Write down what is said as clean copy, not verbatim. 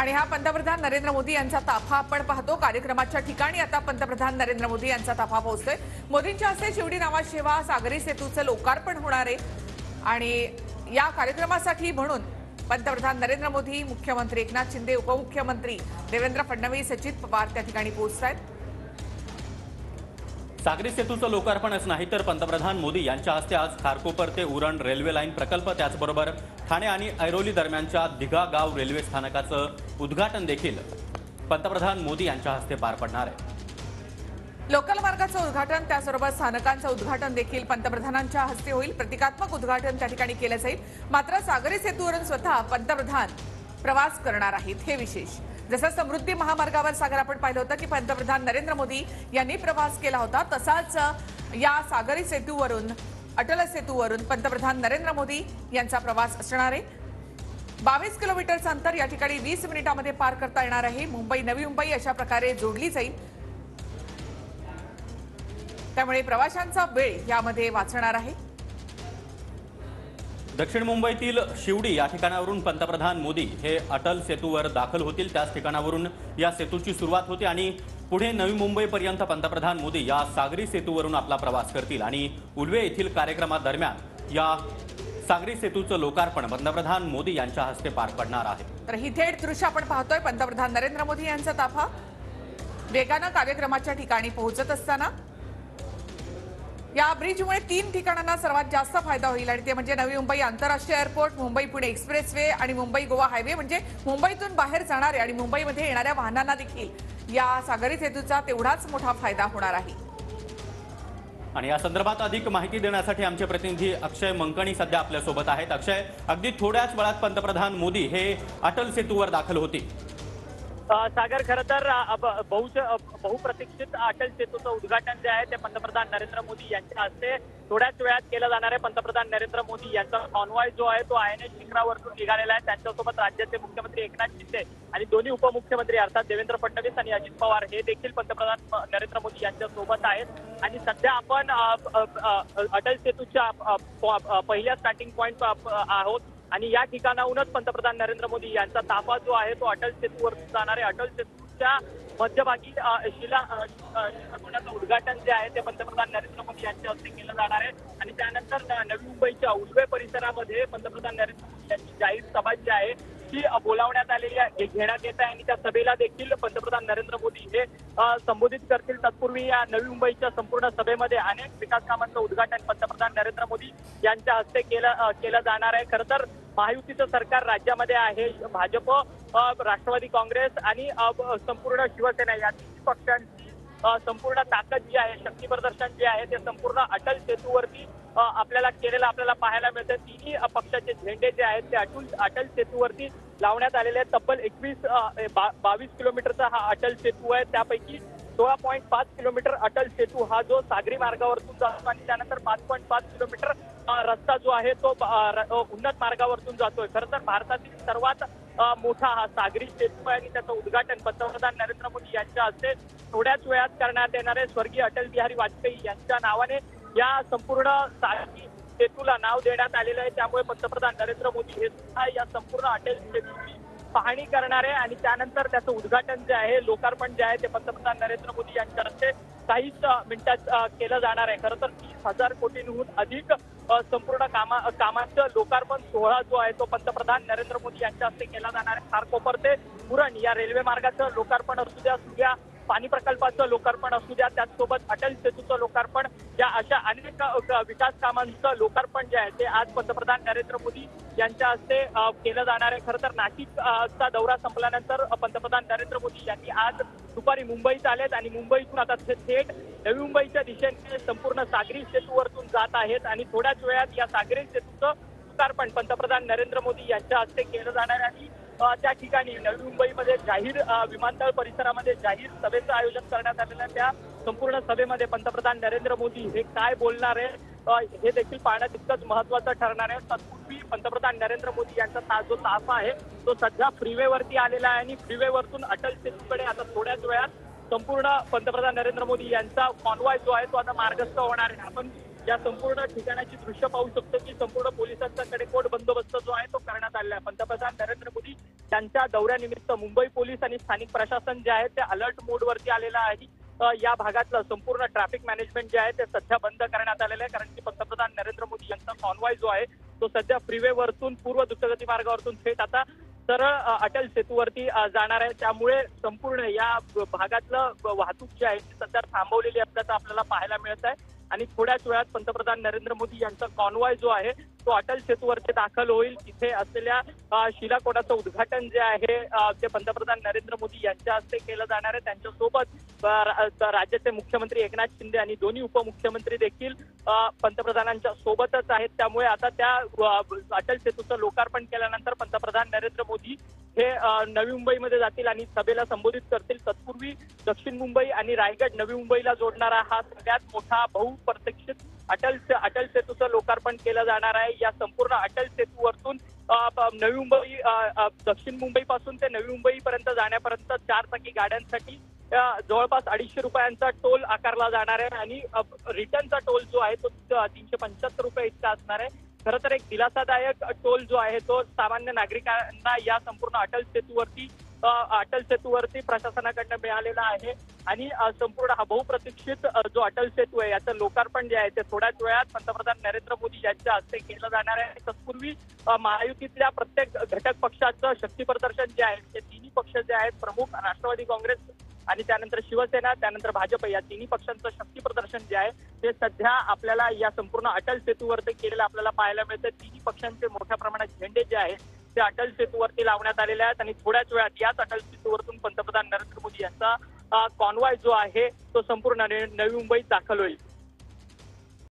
आणि हा पंतप्रधान नरेंद्र मोदी यांचा ताफा आपण पाहतो। कार्यक्रमाच्या ठिकाणी आता पंतप्रधान नरेंद्र मोदी यांचा ताफा पोहोचतोय। मोदींच्या हस्ते शिवडी नावाशेवा सागरी सेतूचं लोकार्पण होणार आहे आणि या कार्यक्रमासाठी म्हणून पंतप्रधान नरेंद्र मोदी, मुख्यमंत्री एकनाथ शिंदे, उपमुख्यमंत्री देवेंद्र फडणवीस, अजित पवार त्या ठिकाणी पोहोचतायत। सागरी सेतूचं लोकार्पणच नाही तर पंतप्रधान मोदी यांच्या हस्ते आज खारकोपर ते उरण रेल्वे लाईन प्रकल्प, त्याचबरोबर ठाणे आणि ऐरोली दरम्यानच्या दिघा गाव रेल्वे स्थानकाचं उद्घाटन देखील पंतप्रधान मोदी यांच्या हस्ते पार पडणार आहे। लोकल मार्गाचं उद्घाटन त्याचबरोबर स्थानकांचं उद्घाटन देखील पंतप्रधानांच्या हस्ते होईल। प्रतिकात्मक उद्घाटन त्या ठिकाणी केलं जाईल। मात्र सागरी सेतूवरून स्वतः पंतप्रधान प्रवास करणार आहेत, हे विशेष। जसं समृद्धी महामार्गावर सागर आपण पाहिलं होतं की पंतप्रधान नरेंद्र मोदी यांनी प्रवास केला होता, तसाच या सागरी सेतूवरून, अटल सेतूवरून पंतप्रधान नरेंद्र मोदी यांचा प्रवास असणार आहे। 22 किलोमीटरचं अंतर या ठिकाणी 20 मिनिटांमध्ये पार करता येणार आहे। मुंबई नवी मुंबई अशा प्रकारे जोडली जाईल, त्यामुळे प्रवाशांचा वेळ यामध्ये वाचणार आहे। दक्षिण मुंबईतील शिवडी या ठिकाणावरून पंतप्रधान मोदी हे अटल सेतूवर दाखल होतील। त्याच ठिकाणावरून या सेतूची सुरुवात होते आणि पुढे नवी मुंबईपर्यंत पंतप्रधान मोदी या सागरी सेतूवरून आपला प्रवास करतील आणि उल्वे येथील कार्यक्रमादरम्यान या सागरी सेतूचं लोकार्पण पंतप्रधान मोदी यांच्या हस्ते पार पडणार आहे। तर ही थेट दृश्य आपण पाहतोय पंतप्रधान नरेंद्र मोदी यांचा ताफा वेगानं कार्यक्रमाच्या ठिकाणी पोहोचत असताना। या ब्रिजमुळे 3 ठिकाणांना सर्वात जास्त फायदा होईल आणि ते म्हणजे नवी मुंबई आंतरराष्ट्रीय एअरपोर्ट, मुंबई पुणे एक्सप्रेसवे आणि मुंबई गोवा हायवे। म्हणजे मुंबईतून बाहेर जाणारे आणि मुंबईमध्ये येणाऱ्या वाहनांना देखील या सागरी सेतूचा तेवढाच मोठा फायदा होणार आहे। आणि या संदर्भात अधिक माहिती देण्यासाठी आमचे प्रतिनिधी अक्षय मंकणी सध्या आपल्या सोबत आहेत। अक्षय, अगदी थोड्याच वेळात पंतप्रधान मोदी हे अटल सेतूवर दाखल होतील। सागर, खरं तर बहुप्रतीक्षित अटल सेतूचं उद्घाटन जे आहे ते पंतप्रधान नरेंद्र मोदी यांच्या हस्ते थोड्याच वेळात केलं जाणार आहे। पंतप्रधान नरेंद्र मोदी यांचा कॉन्वॉय जो आहे तो INS शिखरावरून निघालेला आहे। त्यांच्यासोबत राज्याचे मुख्यमंत्री एकनाथ शिंदे आणि दोन्ही उपमुख्यमंत्री अर्थात देवेंद्र फडणवीस आणि अजित पवार हे देखील पंतप्रधान नरेंद्र मोदी यांच्या सोबत आहेत। आणि सध्या आपण अटल सेतूच्या पहिल्या स्टार्टिंग पॉइंट आहोत आणि या ठिकाणाहूनच पंतप्रधान नरेंद्र मोदी यांचा ताफा जो आहे तो अटल सेतूवर जाणार आहे। अटल सेतूच्या मध्यभागी शिलान्यासाचं उद्घाटन जे आहे ते पंतप्रधान नरेंद्र मोदी यांच्या हस्ते केलं जाणार आहे आणि त्यानंतर नवी मुंबईच्या उल्वे परिसरामध्ये पंतप्रधान नरेंद्र मोदी यांची जाहीर सभा जी आहे ती बोलावण्यात आलेली आहे, घेण्यात येत आहे आणि त्या सभेला देखील पंतप्रधान नरेंद्र मोदी हे संबोधित करतील। तत्पूर्वी या नवी मुंबईच्या संपूर्ण सभेमध्ये अनेक विकास कामांचं उद्घाटन पंतप्रधान नरेंद्र मोदी यांच्या हस्ते केलं जाणार आहे। खरं तर महायुतीचं सरकार राज्यामध्ये आहे। भाजप, राष्ट्रवादी काँग्रेस आणि संपूर्ण शिवसेना या तिन्ही पक्षांची संपूर्ण ताकद जी आहे, शक्ती प्रदर्शन जे आहे ते संपूर्ण अटल सेतूवरती आपल्याला पाहायला मिळतं। तिन्ही पक्षाचे झेंडे जे आहेत ते अटल सेतूवरती लावण्यात आलेले आहेत। तब्बल 22 किलोमीटरचा हा अटल सेतू आहे, त्यापैकी 16.5 किलोमीटर अटल सेतू हा जो सागरी मार्गावरतून जातो आणि त्यानंतर 5.5 किलोमीटर रस्ता जो आहे तो उन्नत मार्गावरतून जातोय। खरं तर भारतातील सर्वात मोठा हा सागरी सेतू आहे आणि त्याचं उद्घाटन पंतप्रधान नरेंद्र मोदी यांच्या हस्ते थोड्याच वेळात करण्यात येणार आहे। स्वर्गीय अटल बिहारी वाजपेयी यांच्या नावाने या संपूर्ण सागरी सेतूला नाव देण्यात आलेलं आहे, त्यामुळे पंतप्रधान नरेंद्र मोदी हे सुद्धा या संपूर्ण अटल सेतूची पाहणी करणार आहे आणि त्यानंतर त्याचं उद्घाटन जे आहे, लोकार्पण जे आहे ते पंतप्रधान नरेंद्र मोदी यांच्या हस्ते काहीच मिनिटात केलं जाणार आहे। खरं तर 30,000 कोटींहून अधिक संपूर्ण कामांचं लोकार्पण सोहळा जो आहे तो पंतप्रधान नरेंद्र मोदी यांच्या हस्ते केला जाणार आहे। खारकोपर ते उरण या रेल्वे मार्गाचं लोकार्पण असू द्या, सूर्या पाणी प्रकल्पाचं लोकार्पण असू द्या, त्याचसोबत अटल सेतूचं लोकार्पण, या अशा अनेक विकास कामांचं लोकार्पण जे आहे ते आज पंतप्रधान नरेंद्र मोदी यांच्या हस्ते केलं जाणार आहे। खरं तर नाशिकचा दौरा संपल्यानंतर पंतप्रधान नरेंद्र मोदी यांनी आज दुपारी मुंबईत आलेत आणि मुंबईतून आता थेट नवी मुंबईच्या दिशेने संपूर्ण सागरी सेतूवरतून जात आहेत आणि थोड्याच वेळात या सागरी सेतूचं लोकार्पण पंतप्रधान नरेंद्र मोदी यांच्या हस्ते केलं जाणार आहे आणि त्या ठिकाणी नवी मुंबईमध्ये जाहीर विमानतळ परिसरामध्ये जाहीर सभेचं आयोजन करण्यात आलेलं आहे। त्या संपूर्ण सभेमध्ये पंतप्रधान नरेंद्र मोदी हे काय बोलणार आहे हे देखील पाहणं तितकंच महत्त्वाचं ठरणार आहे। तत्पूर्वी पंतप्रधान नरेंद्र मोदी यांचा जो ताफा आहे तो सध्या फ्रीवेवरती आलेला आहे आणि फ्रीवेवरतून अटल सेतूकडे आता थोड्याच वेळात संपूर्ण पंतप्रधान नरेंद्र मोदी यांचा कॉन्वॉय जो आहे तो आता मार्गस्थ होणार आहे। आपण या संपूर्ण ठिकाणाची दृश्य पाहू शकतो की संपूर्ण पोलिसांचा कडेकोट बंदोबस्त जो आहे तो करण्यात आलेला आहे. पंतप्रधान नरेंद्र मोदी त्यांच्या दौऱ्यानिमित्त मुंबई पोलीस आणि स्थानिक प्रशासन जे आहे ते अलर्ट मोडवरती आलेलं आहे. या भागातलं संपूर्ण ट्रॅफिक मॅनेजमेंट जे आहे ते सध्या बंद करण्यात आलेलं आहे, कारण की पंतप्रधान नरेंद्र मोदी यांचा कॉन्वॉय जो आहे तो सध्या फ्रीवेवरतून पूर्व द्रुतगती मार्गावरतून थेट आता सरळ अटल सेतूवरती जाणार आहे. त्यामुळे संपूर्ण या भागातलं वाहतूक जी आहे ती सध्या थांबवलेली असल्याचं आपल्याला पाहायला मिळत आहे. आणि थोड्याच वेळात पंतप्रधान नरेंद्र मोदी यांचा कॉन्वॉय जो आहे तो अटल सेतूवरती दाखल होईल. तिथे असलेल्या शिलाकोटाचं उद्घाटन जे आहे ते पंतप्रधान नरेंद्र मोदी यांच्या हस्ते केलं जाणार आहे. त्यांच्यासोबत राज्याचे मुख्यमंत्री एकनाथ शिंदे आणि दोन्ही उपमुख्यमंत्री देखील पंतप्रधानांच्या सोबतच आहेत. त्यामुळे आता त्या अटल सेतूचं लोकार्पण केल्यानंतर पंतप्रधान नरेंद्र मोदी हे नवी मुंबईमध्ये जातील आणि सभेला संबोधित करतील. तत्पूर्वी दक्षिण मुंबई आणि रायगड नवी मुंबईला जोडणारा हा सगळ्यात मोठा बहुप्रतीक्षित अटल सेतूचं लोकार्पण केलं जाणार आहे. या संपूर्ण अटल सेतूवरतून नवी मुंबई दक्षिण मुंबईपासून ते नवी मुंबईपर्यंत जाण्यापर्यंत 4 चाकी गाड्यांसाठी जवळपास 250 रुपयांचा टोल आकारला जाणार आहे आणि रिटर्नचा टोल जो आहे तो 375 रुपये इतका असणार आहे. खरं तर एक दिलासादायक टोल जो आहे तो सामान्य नागरिकांना या संपूर्ण अटल सेतूवरती प्रशासनाकडनं मिळालेला आहे. आणि संपूर्ण हा बहुप्रतीक्षित जो अटल सेतू आहे याचं लोकार्पण जे आहे ते थोड्याच वेळात पंतप्रधान नरेंद्र मोदी यांच्या हस्ते केलं जाणार आहे. तत्पूर्वी महायुतीतल्या प्रत्येक घटक पक्षाचं शक्ती प्रदर्शन जे आहे ते तिन्ही पक्ष जे आहेत प्रमुख राष्ट्रवादी काँग्रेस आणि त्यानंतर शिवसेना त्यानंतर भाजप या तिन्ही पक्षांचं शक्ती प्रदर्शन जे आहे ते सध्या आपल्याला या संपूर्ण अटल सेतूवरती केलेलं आपल्याला पाहायला मिळतं. तिन्ही पक्षांचे मोठ्या प्रमाणात झेंडे जे आहेत ते अटल सेतूवरती लावण्यात आलेले आहेत आणि थोड्याच वेळात याच अटल सेतूवरतून पंतप्रधान नरेंद्र मोदी यांचा कॉन्वॉय जो आहे तो संपूर्ण नवी मुंबईत दाखल होईल.